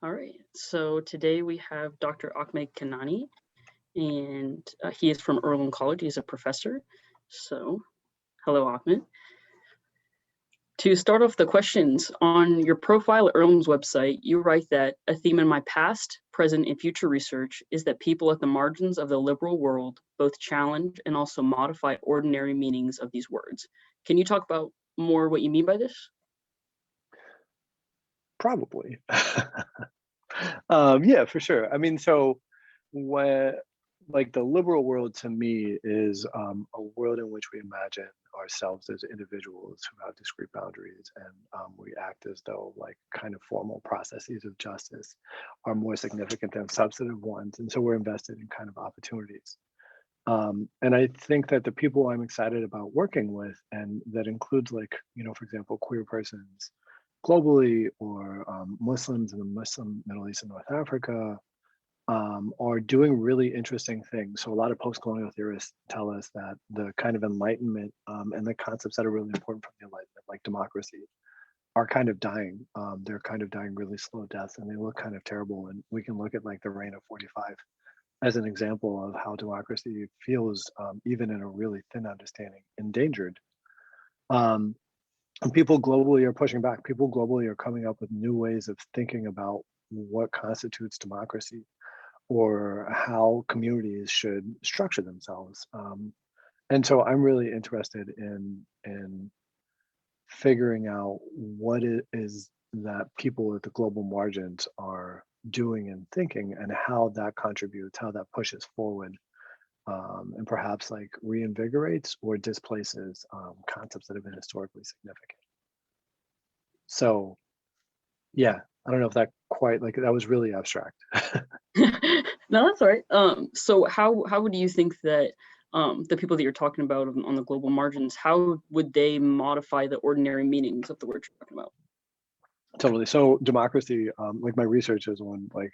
All right. So today we have Dr. Ahmed Khanani, and he is from Earlham College. He's a professor. So, hello, Ahmed. To start off the questions, on your profile at Earlham's website, you write that a theme in my past, present, and future research is that people at the margins of the liberal world both challenge and also modify ordinary meanings of these words. Can you talk about more what you mean by this? Probably. Yeah, for sure. I mean, so when like the liberal world to me is a world in which we imagine ourselves as individuals who have discrete boundaries, and we act as though like kind of formal processes of justice are more significant than substantive ones, and so we're invested in kind of opportunities. And I think that the people I'm excited about working with, and that includes like, for example, queer persons globally, or Muslims in the Muslim Middle East and North Africa, are doing really interesting things. So a lot of post-colonial theorists tell us that the kind of enlightenment and the concepts that are really important from the enlightenment, like democracy, are kind of dying. They're kind of dying really slow deaths, and they look kind of terrible. And we can look at like the reign of 45 as an example of how democracy feels, even in a really thin understanding, endangered. Um, and people globally are pushing back. People globally are coming up with new ways of thinking about what constitutes democracy, or how communities should structure themselves. And so I'm really interested in figuring out what it is that people at the global margins are doing and thinking, and how that contributes, how that pushes forward, and perhaps like reinvigorates or displaces concepts that have been historically significant. So yeah, I don't know if that quite, like, that was really abstract. No, that's all right. So how would you think that the people that you're talking about on the global margins, how would they modify the ordinary meanings of the words you're talking about? Totally. So democracy, like my research is on like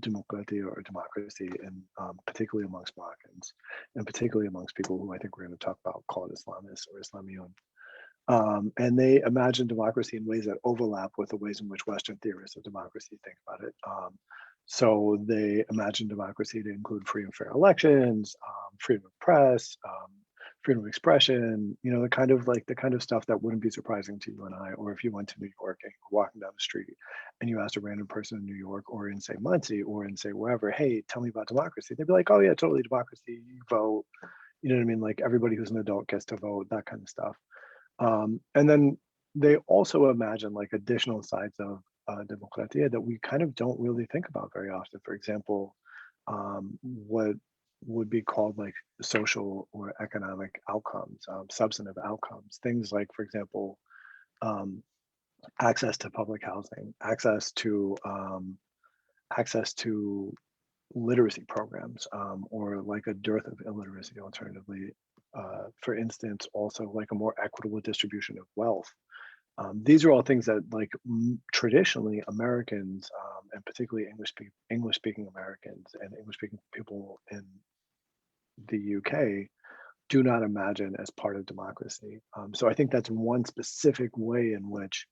democracy, or democracy, and particularly amongst Moroccans, and particularly amongst people who I think we're going to talk about called Islamists or Islamiyun. And they imagine democracy in ways that overlap with the ways in which Western theorists of democracy think about it. So they imagine democracy to include free and fair elections, freedom of press, freedom of expression. The kind of stuff that wouldn't be surprising to you and I, or if you went to New York and you were walking down the street and you asked a random person in New York, or in say Muncie, or in say wherever, hey, tell me about democracy. They'd be like, oh yeah, totally democracy. You vote. You know what I mean? Like everybody who's an adult gets to vote. That kind of stuff. And then they also imagine like additional sides of democratia that we kind of don't really think about very often. For example, what would be called like social or economic outcomes, substantive outcomes, things like, for example, um, access to public housing, access to literacy programs, or like a dearth of illiteracy alternatively. For instance, also like a more equitable distribution of wealth. These are all things that like traditionally Americans, and particularly English speaking Americans and English speaking people in the UK, do not imagine as part of democracy. So I think that's one specific way in which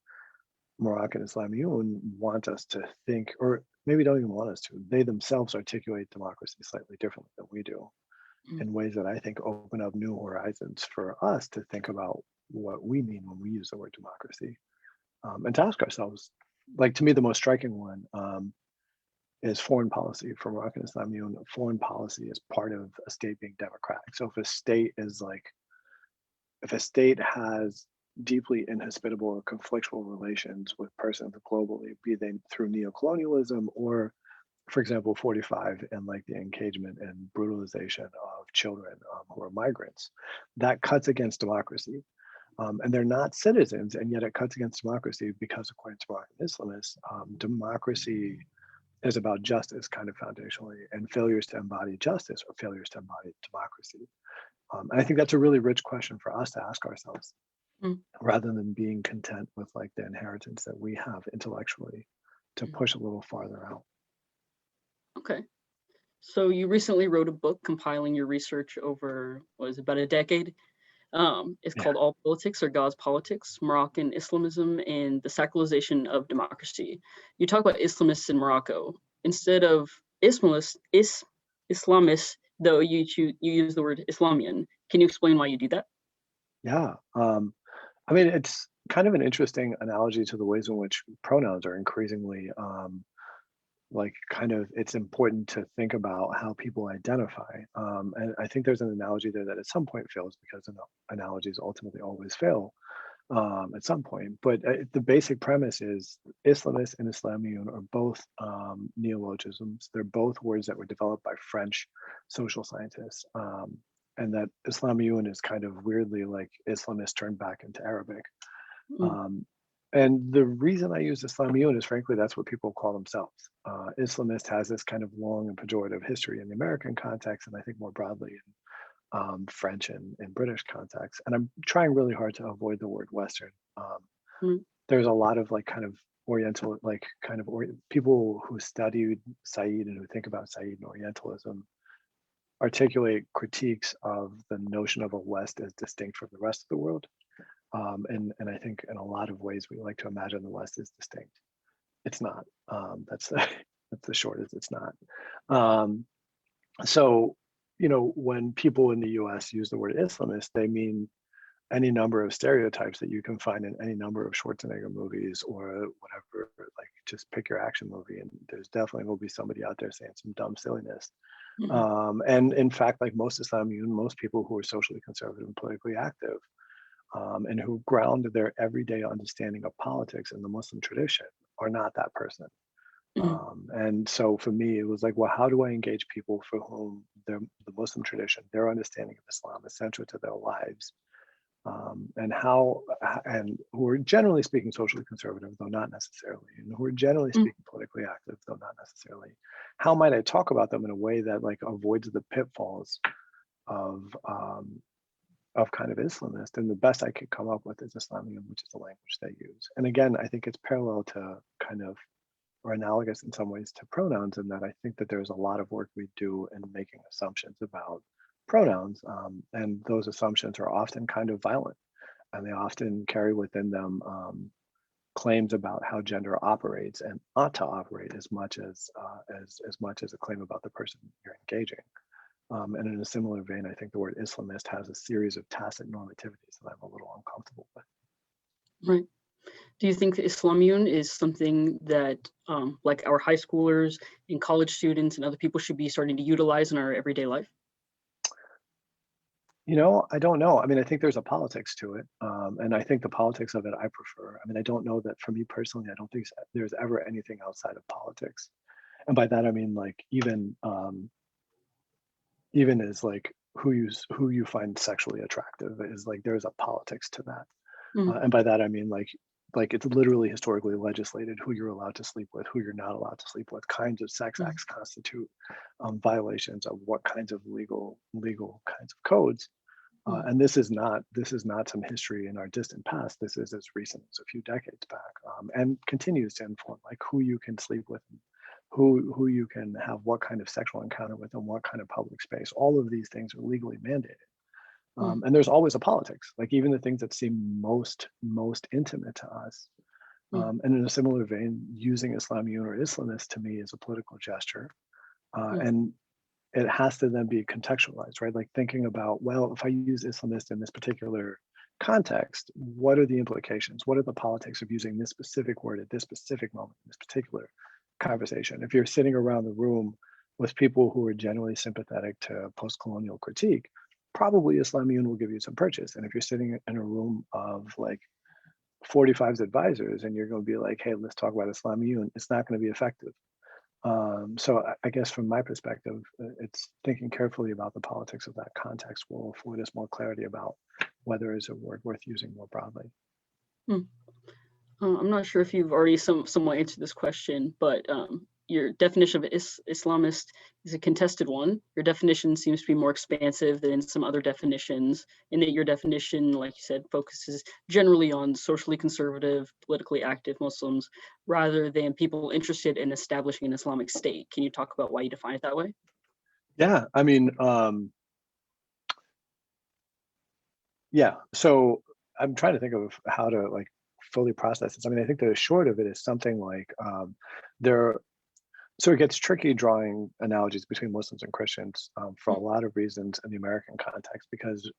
Moroccan Islamiyun want us to think, or maybe don't even want us to. They themselves articulate democracy slightly differently than we do, Mm. in ways that I think open up new horizons for us to think about what we mean when we use the word democracy, and to ask ourselves. Like, to me, the most striking one is foreign policy. For Moroccan Islamiyun, foreign policy is part of a state being democratic. So if a state has deeply inhospitable or conflictual relations with persons globally, be they through neocolonialism, or, for example, 45 and like the engagement and brutalization of children who are migrants, that cuts against democracy. And they're not citizens, and yet it cuts against democracy because, according to Moroccan Islamists, democracy is about justice, kind of foundationally, and failures to embody justice or failures to embody democracy. And I think that's a really rich question for us to ask ourselves, Mm. rather than being content with like the inheritance that we have intellectually, to Mm. push a little farther out. Okay. So you recently wrote a book compiling your research over, what is it, about a decade? It's Yeah. called All Politics or God's Politics, Moroccan Islamism and the Secularization of Democracy. You talk about Islamists in Morocco. Instead of Islamists, though you use the word Islamian. Can you explain why you do that? Yeah. I mean, it's kind of an interesting analogy to the ways in which pronouns are increasingly like kind of it's important to think about how people identify. And I think there's an analogy there that at some point fails because analogies ultimately always fail at some point. But the basic premise is Islamist and Islamiyun are both neologisms. They're both words that were developed by French social scientists. And that Islamiyun is kind of weirdly like Islamist turned back into Arabic. Mm, Um, and the reason I use Islamiyun is frankly, that's what people call themselves. Islamist has this kind of long and pejorative history in the American context, and I think more broadly in French and British context. And I'm trying really hard to avoid the word Western. mm, There's a lot of like kind of Oriental, like kind of people who studied Said and who think about Said and Orientalism articulate critiques of the notion of a West as distinct from the rest of the world. And I think in a lot of ways we like to imagine the West is distinct. It's not. That's the, that's the short as it's not. Um, so when people in the U.S. use the word Islamist, they mean any number of stereotypes that you can find in any number of Schwarzenegger movies or whatever. Like just pick your action movie, and there's definitely will be somebody out there saying some dumb silliness. mhm, And in fact, like most Islamiyun, most people who are socially conservative and politically active, and who ground their everyday understanding of politics in the Muslim tradition are not that person. mhm, And so for me, it was like, well, how do I engage people for whom the Muslim tradition, their understanding of Islam is central to their lives? And who are generally speaking socially conservative, though not necessarily, and who are generally mm, speaking politically active, though not necessarily. How might I talk about them in a way that like avoids the pitfalls of kind of Islamist? And the best I could come up with is Islamic, which is the language they use. And again, I think it's parallel to kind of or analogous in some ways to pronouns, in that I think that there's a lot of work we do in making assumptions about pronouns, and those assumptions are often kind of violent, and they often carry within them claims about how gender operates and ought to operate as much as much as a claim about the person you're engaging. And in a similar vein, I think the word Islamist has a series of tacit normativities that I'm a little uncomfortable with. right. Do you think that Islamiun is something that, like our high schoolers and college students and other people should be starting to utilize in our everyday life? I don't know. I mean, I think there's a politics to it. And I think the politics of it I prefer. I mean, I don't know that for me personally, I don't think there's ever anything outside of politics. And by that, I mean, like, even as like who you find sexually attractive is like, there's a politics to that. Mm, And by that, I mean, like it's literally historically legislated who you're allowed to sleep with, who you're not allowed to sleep with, kinds of sex mm, acts constitute violations of what kinds of legal kinds of codes. mm, And this is not some history in our distant past. This is as recent as a few decades back, and continues to inform like who you can sleep with, and who you can have what kind of sexual encounter with, and what kind of public space. All of these things are legally mandated, mm, and there's always a politics. Like even the things that seem most intimate to us. mm, And in a similar vein, using Islamiyun or Islamist to me is a political gesture, mm, and it has to then be contextualized, right? Like thinking about, well, if I use Islamist in this particular context, what are the implications? What are the politics of using this specific word at this specific moment, in this particular conversation? If you're sitting around the room with people who are generally sympathetic to post-colonial critique, probably Islamiyun will give you some purchase. And if you're sitting in a room of like 45's advisors and you're going to be like, hey, let's talk about Islamiyun, it's not going to be effective. So I guess from my perspective, it's thinking carefully about the politics of that context will afford us more clarity about whether it's a word worth using more broadly. mm. I'm not sure if you've already somewhat answered this question, but your definition of Islamist is a contested one. Your definition seems to be more expansive than some other definitions, in that your definition, like you said, focuses generally on socially conservative, politically active Muslims, rather than people interested in establishing an Islamic state. Can you talk about why you define it that way? Yeah, I mean, Yeah. So I'm trying to think of how to like fully process this. I mean, I think the short of it is something like there. So it gets tricky drawing analogies between Muslims and Christians for a Mm, lot of reasons in the American context, because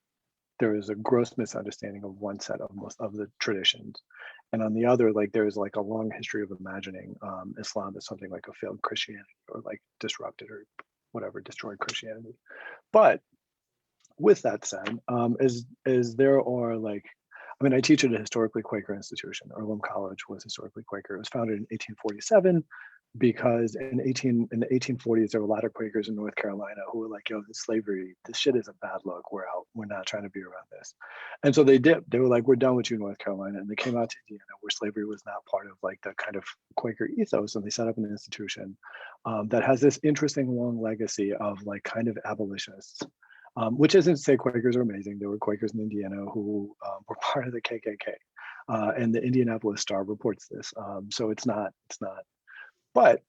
there is a gross misunderstanding of one set of most of the traditions, and on the other, like there is like a long history of imagining Islam as something like a failed Christianity, or like disrupted or whatever, destroyed Christianity. But with that said, is there are like, I mean, I teach at a historically Quaker institution. Earlham College was historically Quaker. It was founded in 1847 because in the 1840s there were a lot of Quakers in North Carolina who were like, "Yo, this slavery, this shit is a bad look. We're out. We're not trying to be around this." And so they did. They were like, "We're done with you, North Carolina," and they came out to Indiana, where slavery was not part of like the kind of Quaker ethos, and they set up an institution that has this interesting long legacy of like kind of abolitionists. Which isn't to say Quakers are amazing. There were Quakers in Indiana who were part of the KKK, and the Indianapolis Star reports this. So it's not. It's not. But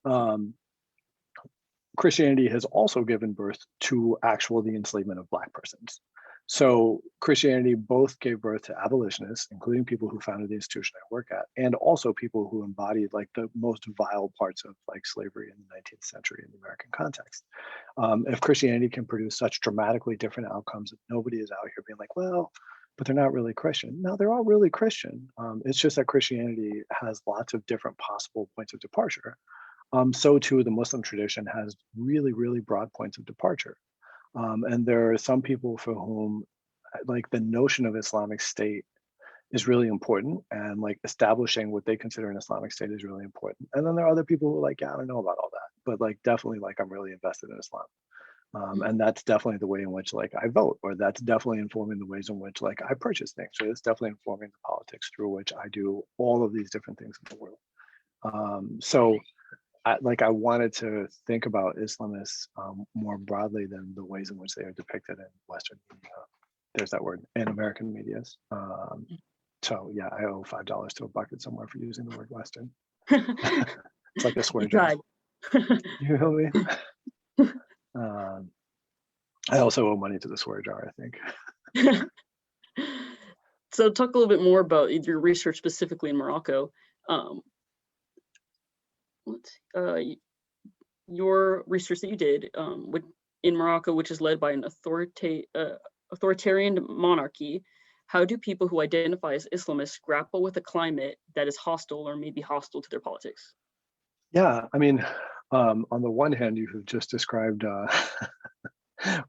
Christianity has also given birth to actual the enslavement of Black persons. So Christianity both gave birth to abolitionists, including people who founded the institution I work at, and also people who embodied like the most vile parts of like slavery in the 19th century in the American context. If Christianity can produce such dramatically different outcomes, that nobody is out here being like, well, but they're not really Christian. No, they're all really Christian. It's just that Christianity has lots of different possible points of departure. So too, the Muslim tradition has really, really broad points of departure. And there are some people for whom, like, the notion of Islamic State is really important, and like establishing what they consider an Islamic State is really important. And then there are other people who are like, yeah, I don't know about all that, but like definitely like I'm really invested in Islam. mm, And that's definitely the way in which like I vote, or that's definitely informing the ways in which like I purchase things. So it's definitely informing the politics through which I do all of these different things in the world. So I wanted to think about Islamists more broadly than the ways in which they are depicted in Western media. There's that word, in American medias. So yeah, I owe $5 to a bucket somewhere for using the word Western. mm. It's like a swear You jar. tried. You feel me? Um, I also owe money to the swear jar, I think. So talk a little bit more about your research specifically in Morocco. Um, let's see, your research that you did in Morocco, which is led by an authoritarian monarchy. How do people who identify as Islamists grapple with a climate that is hostile or maybe hostile to their politics? Yeah, I mean, on the one hand, you have just described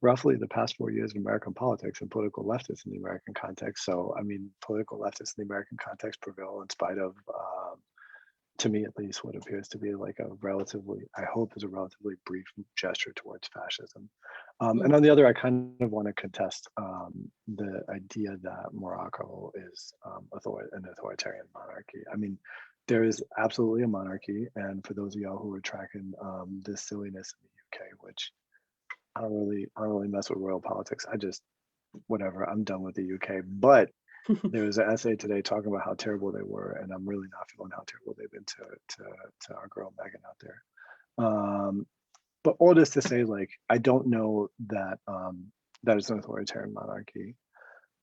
roughly the past 4 years of American politics and political leftists in the American context. So, I mean, political leftists in the American context prevail in spite of, to me at least, what appears to be like a relatively, I hope, is a relatively brief gesture towards fascism. And Mm, on the other, I kind of want to contest the idea that Morocco is an authoritarian monarchy. I mean, there is absolutely a monarchy, and for those of y'all who are tracking this silliness in the UK, which I don't really mess with royal politics. I just whatever. I'm done with the UK. But there was an essay today talking about how terrible they were, and I'm really not feeling how terrible they've been to our girl Megan out there. Um, but all this to say, like, I don't know that that is an authoritarian monarchy,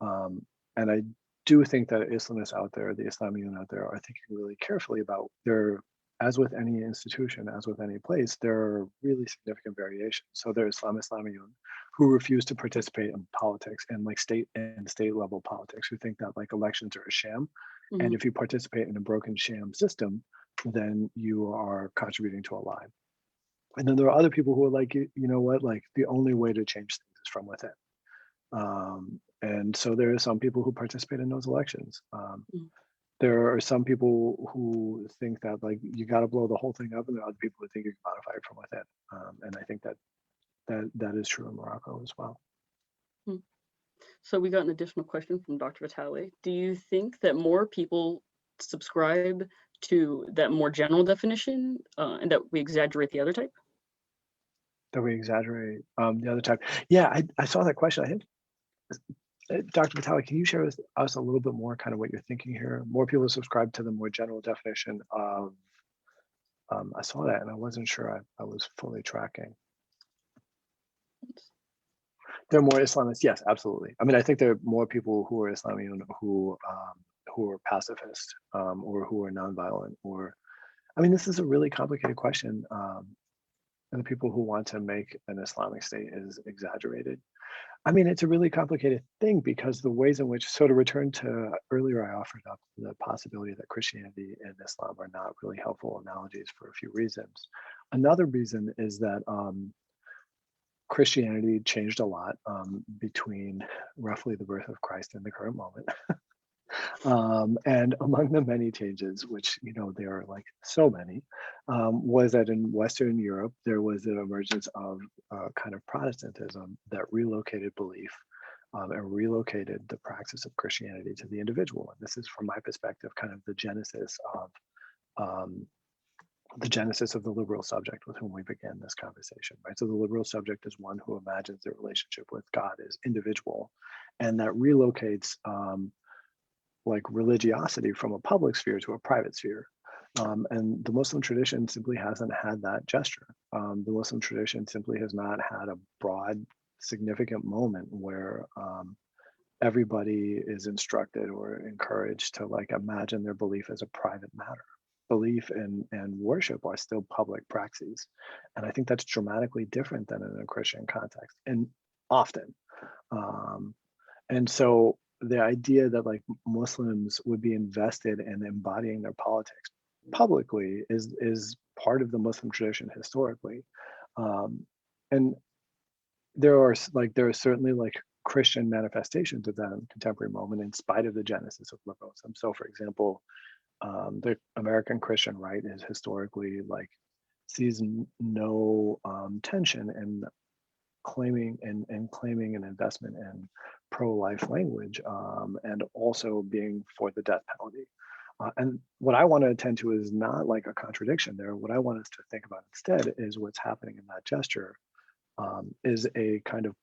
and I do think that Islamists out there, the Islamiyun out there, are thinking really carefully about their, as with any institution, as with any place, there are really significant variations. So there are Islamiyun who refuse to participate in politics and like state level politics, who think that like elections are a sham. And mhm, if you participate in a broken sham system, then you are contributing to a lie. And then there are other people who are like, you know what, like the only way to change things is from within. And so there are some people who participate in those elections. mm. There are some people who think that like you got to blow the whole thing up, and there are other people who think you can modify it from within. And I think that that is true in Morocco as well. Mm. So we got an additional question from Dr. Vitale. Do you think that more people subscribe to that more general definition and that we exaggerate the other type? That we exaggerate the other type. Yeah, I saw that question. I think Dr. Vitale, can you share with us a little bit more kind of what you're thinking here? More people subscribe to the more general definition of. I saw that and I wasn't sure I was fully tracking. There are more Islamists. Yes, absolutely. I mean, I think there are more people who are Islamic who are pacifist, or who are nonviolent. Or, I mean, this is a really complicated question, and the people who want to make an Islamic state is exaggerated. I mean, it's a really complicated thing because the ways in which, so to return to earlier, I offered up the possibility that Christianity and Islam are not really helpful analogies for a few reasons. Another reason is that Christianity changed a lot between roughly the birth of Christ and the current moment. And among the many changes, which, there are like so many, was that in Western Europe, there was an emergence of kind of Protestantism that relocated belief and relocated the praxis of Christianity to the individual. And this is, from my perspective, kind of um, the genesis of the liberal subject with whom we began this conversation, right? So the liberal subject is one who imagines their relationship with God as individual, and that relocates like religiosity from a public sphere to a private sphere. And the Muslim tradition simply hasn't had that gesture. The Muslim tradition simply has not had a broad, significant moment where everybody is instructed or encouraged to like imagine their belief as a private matter. Belief and worship are still public praxis. And I think that's dramatically different than in a Christian context, and often. Um, and so the idea that like Muslims would be invested in embodying their politics publicly is part of the Muslim tradition historically. Um, and there are certainly like Christian manifestations of that in the contemporary moment in spite of the genesis of liberalism. So for example, the American Christian right is historically like sees no tension in claiming an investment in pro-life language, and also being for the death penalty. And what I want to attend to is not like a contradiction there. What I want us to think about instead is what's happening in that gesture is a kind of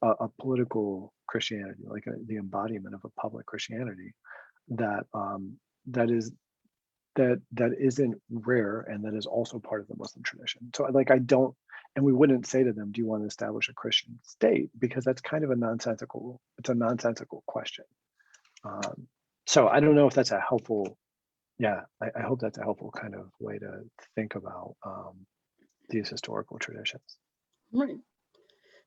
a political Christianity, like the embodiment of a public Christianity that that is that isn't rare and that is also part of the Muslim tradition. So like I don't, and we wouldn't say to them, do you want to establish a Christian state? Because that's kind of it's a nonsensical question. Um, so I don't know if that's a helpful, yeah, I hope that's a helpful kind of way to think about these historical traditions. Right.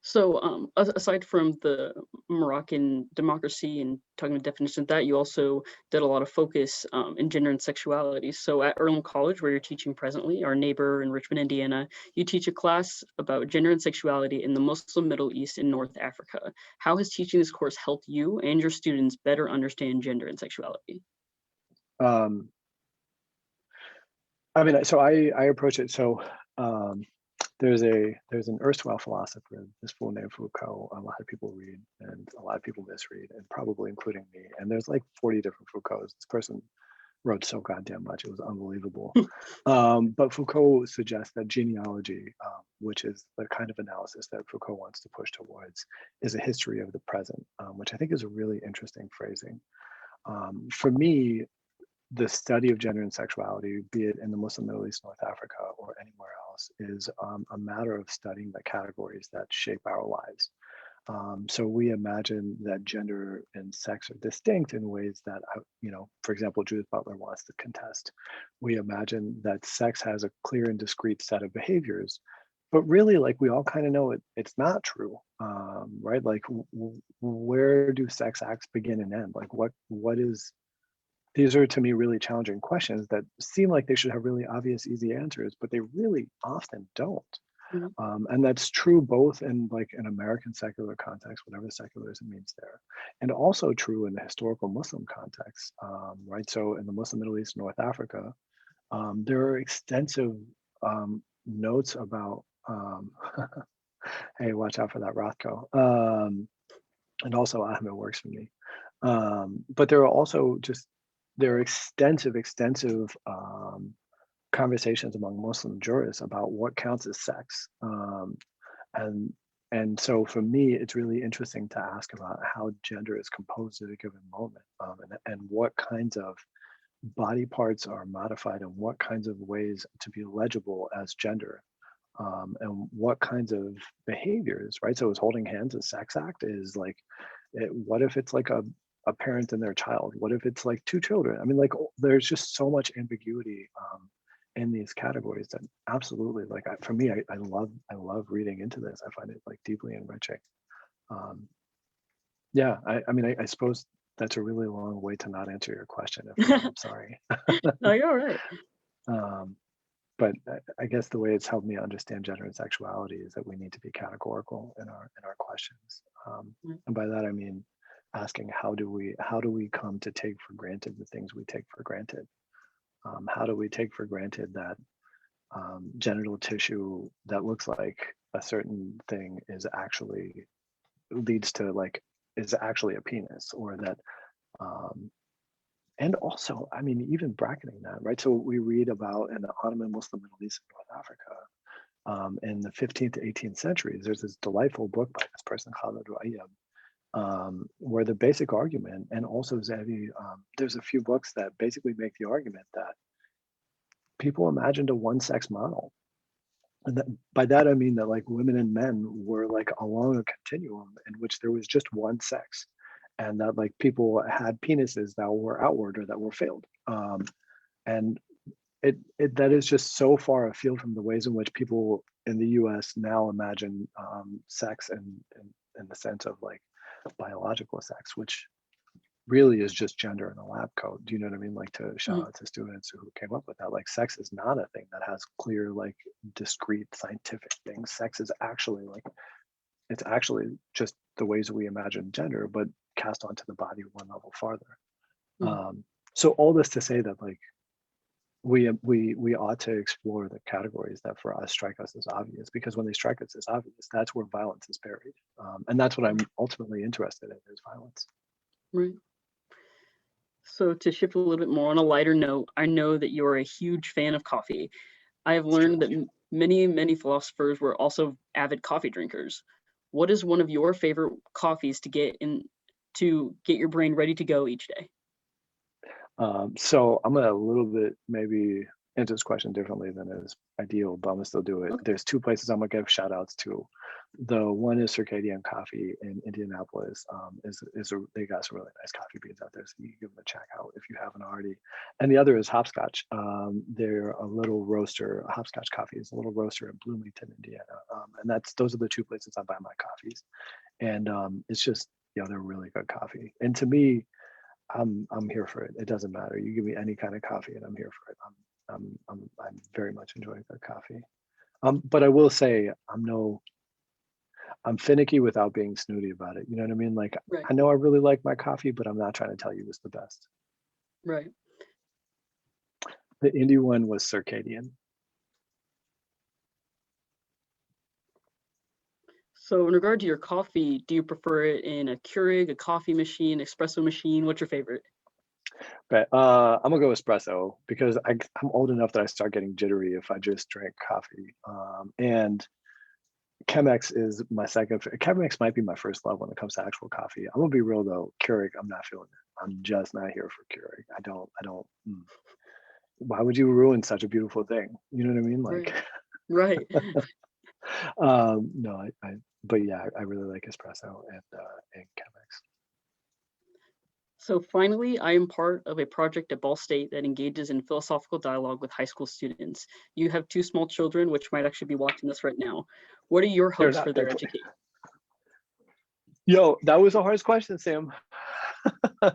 So, aside from the Moroccan democracy and talking about definition of that, you also did a lot of focus in gender and sexuality. So, at Earlham College, where you're teaching presently, our neighbor in Richmond, Indiana, you teach a class about gender and sexuality in the Muslim Middle East and North Africa. How has teaching this course helped you and your students better understand gender and sexuality? Um, I mean, so I approach it. So um, there's an erstwhile philosopher, this fool named Foucault. A lot of people read and a lot of people misread, and probably including me. And there's like 40 different Foucaults. This person wrote so goddamn much; it was unbelievable. But Foucault suggests that genealogy, which is the kind of analysis that Foucault wants to push towards, is a history of the present, which I think is a really interesting phrasing. For me, the study of gender and sexuality, be it in the Muslim Middle East, North Africa, or anywhere else, is a matter of studying the categories that shape our lives. So we imagine that gender and sex are distinct in ways that, for example, Judith Butler wants to contest. We imagine that sex has a clear and discrete set of behaviors, but really, like we all kind of know it's not true, right? Like, where do sex acts begin and end? Like, what is these are to me really challenging questions that seem like they should have really obvious, easy answers, but they really often don't. Mhm. And that's true both in like an American secular context, whatever secularism means there, and also true in the historical Muslim context, right? So in the Muslim Middle East, North Africa, there are extensive notes about, hey, watch out for that Rothko. And also Ahmed works for me. But there are also there are extensive conversations among Muslim jurists about what counts as sex. And so for me, it's really interesting to ask about how gender is composed at a given moment, and what kinds of body parts are modified and what kinds of ways to be legible as gender. and what kinds of behaviors, right? So is holding hands a sex act? Is like, what if it's like a parent and their child? What if it's like two children? I mean, like there's just so much ambiguity in these categories that absolutely, like for me, I love reading into this. I find it like deeply enriching. Um, yeah, I mean, I suppose that's a really long way to not answer your question. I'm sorry. No, you're all right. Um, but I guess the way it's helped me understand gender and sexuality is that we need to be categorical in our questions, Mm, and by that I mean asking how do we come to take for granted the things we take for granted. How do we take for granted that genital tissue that looks like a certain thing leads to like is actually a penis, or that um, and also, I mean, even bracketing that, right? So we read about in the Ottoman Muslim Middle East and North Africa in the 15th to 18th centuries. There's this delightful book by this person, Khalid where the basic argument, and also Zevi, there's a few books that basically make the argument that people imagined a one-sex model. And that, by that I mean that like women and men were like along a continuum in which there was just one sex, and that like people had penises that were outward or that were failed. And it that is just so far afield from the ways in which people in the U.S. now imagine sex in the sense of like biological sex, which really is just gender in a lab coat. Do you know what I mean? Like to shout mm, out to students who came up with that. Like sex is not a thing that has clear, like discrete scientific things. Sex is actually like it's actually just the ways we imagine gender, but cast onto the body one level farther. mm. So all this to say that like we ought to explore the categories that for us strike us as obvious, because when they strike us as obvious, that's where violence is buried, and that's what I'm ultimately interested in is violence. Right. So to shift a little bit more on a lighter note, I know that you're a huge fan of coffee. I have It's true. learned that many philosophers were also avid coffee drinkers. What is one of your favorite coffees to get your brain ready to go each day? So I'm gonna a little bit maybe answer this question differently than is ideal, but I'm gonna still do it. Okay. There's two places I'm gonna give shout outs to. The one is Circadian Coffee in Indianapolis. They got some really nice coffee beans out there, so you can give them a check out if you haven't already. And the other is Hopscotch. They're a little roaster. Hopscotch Coffee is a little roaster in Bloomington, Indiana, and those are the two places I buy my coffees. And it's just they're really good coffee. And to me, I'm here for it. It doesn't matter. You give me any kind of coffee, and I'm here for it. I'm very much enjoying good coffee. But I will say I'm finicky without being snooty about it. You know what I mean? Like Right, I know I really like my coffee, but I'm not trying to tell you it's the best. right. The indie one was Circadian. So in regard to your coffee, do you prefer it in a Keurig, a coffee machine, espresso machine? What's your favorite? But I'm gonna go espresso because I'm old enough that I start getting jittery if I just drink coffee. And Chemex is my second. Chemex might be my first love when it comes to actual coffee. I'm gonna be real though. Keurig, I'm not feeling it. I'm just not here for Keurig. I don't. Why would you ruin such a beautiful thing? You know what I mean? Like, Right, right. no, but yeah, I really like espresso and Chemex. So finally, I am part of a project at Ball State that engages in philosophical dialogue with high school students. You have two small children, which might actually be watching this right now. What are your They're hopes not. for their education? Yo, that was the hardest question, Sam. I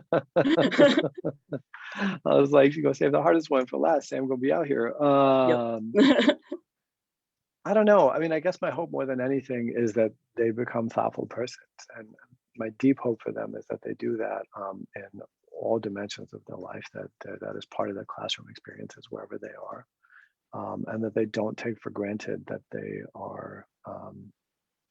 was like, you're gonna save the hardest one for last. Sam gonna be out here. Yep. I don't know. I mean, I guess my hope more than anything is that they become thoughtful persons, and my deep hope for them is that they do that in all dimensions of their life. That is part of their classroom experiences wherever they are, and that they don't take for granted that they are.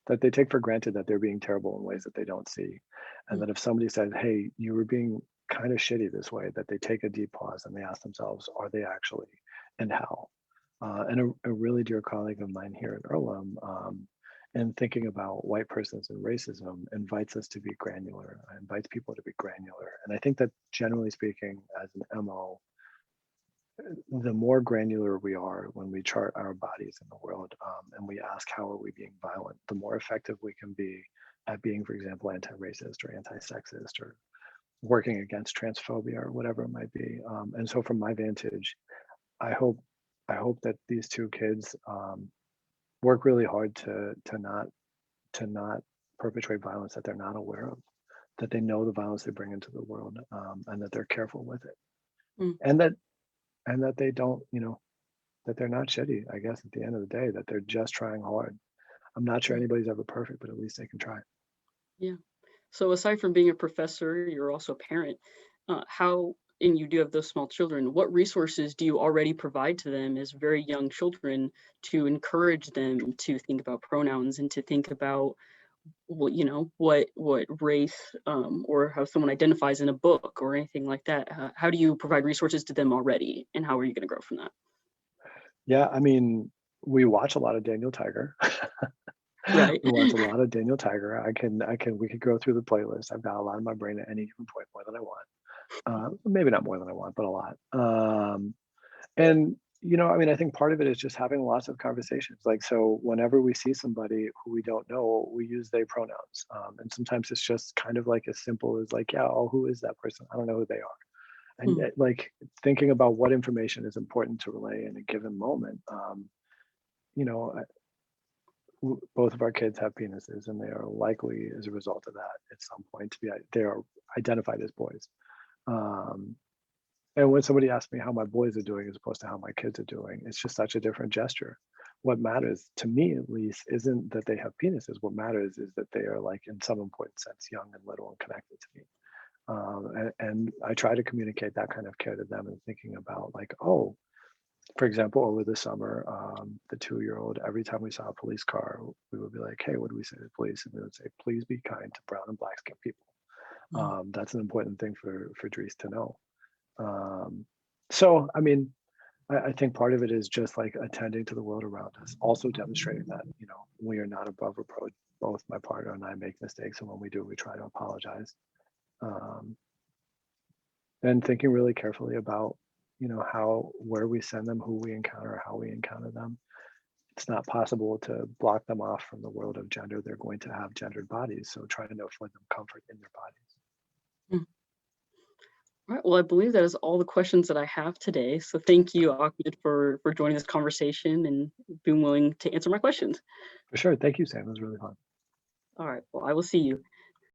That they take for granted that they're being terrible in ways that they don't see, and Mm, that if somebody says, "Hey, you were being kind of shitty this way," that they take a deep pause and they ask themselves, "Are they actually, and how?" And a really dear colleague of mine here in Earlham, and thinking about white persons and racism, invites us to be granular, invites people to be granular. And I think that generally speaking, as an MO, the more granular we are when we chart our bodies in the world, and we ask how are we being violent, the more effective we can be at being, for example, anti-racist or anti-sexist or working against transphobia or whatever it might be. And so from my vantage, I hope I hope that these two kids work really hard to not perpetrate violence that they're not aware of, that they know the violence they bring into the world, and that they're careful with it, Mm, and that they don't, that they're not shitty. I guess at the end of the day, that they're just trying hard. I'm not sure mm, anybody's ever perfect, but at least they can try. yeah. So aside from being a professor, you're also a parent. How, and you do have those small children, what resources do you already provide to them as very young children to encourage them to think about pronouns and to think about what race or how someone identifies in a book or anything like that? How do you provide resources to them already, and how are you going to grow from that? Yeah, I mean, we watch a lot of Daniel Tiger. Right. We watch a lot of Daniel Tiger. We could go through the playlist. I've got a lot in my brain at any given point, more than I want. Maybe not more than I want, but a lot. And I mean, I think part of it is just having lots of conversations. Like, so whenever we see somebody who we don't know, we use they pronouns. And sometimes it's just kind of like as simple as like, yeah, oh, who is that person? I don't know who they are. And Hmm, like thinking about what information is important to relay in a given moment. You know, both of our kids have penises, and they are likely, as a result of that, at some point to be they are identified as boys. Um, and when somebody asks me how my boys are doing as opposed to how my kids are doing, it's just such a different gesture. What matters to me, at least, isn't that they have penises. What matters is that they are, like, in some important sense, young and little and connected to me. And I try to communicate that kind of care to them and thinking about, like, oh, for example, over the summer, the 2-year-old, every time we saw a police car, we would be like, hey, what do we say to the police? And we would say, please be kind to brown and black skinned people. hmm, That's an important thing for Dries to know. So, I mean, I think part of it is just like attending to the world around us, also demonstrating that, we are not above reproach. Both my partner and I make mistakes, and when we do, we try to apologize. Um, and thinking really carefully about, where we send them, who we encounter, how we encounter them. It's not possible to block them off from the world of gender. They're going to have gendered bodies, so trying to afford them comfort in their bodies. hmm. All right. Well, I believe that is all the questions that I have today. So thank you, Ahmed, for joining this conversation and being willing to answer my questions. For sure. Thank you, Sam. It was really fun. All right. Well, I will see you.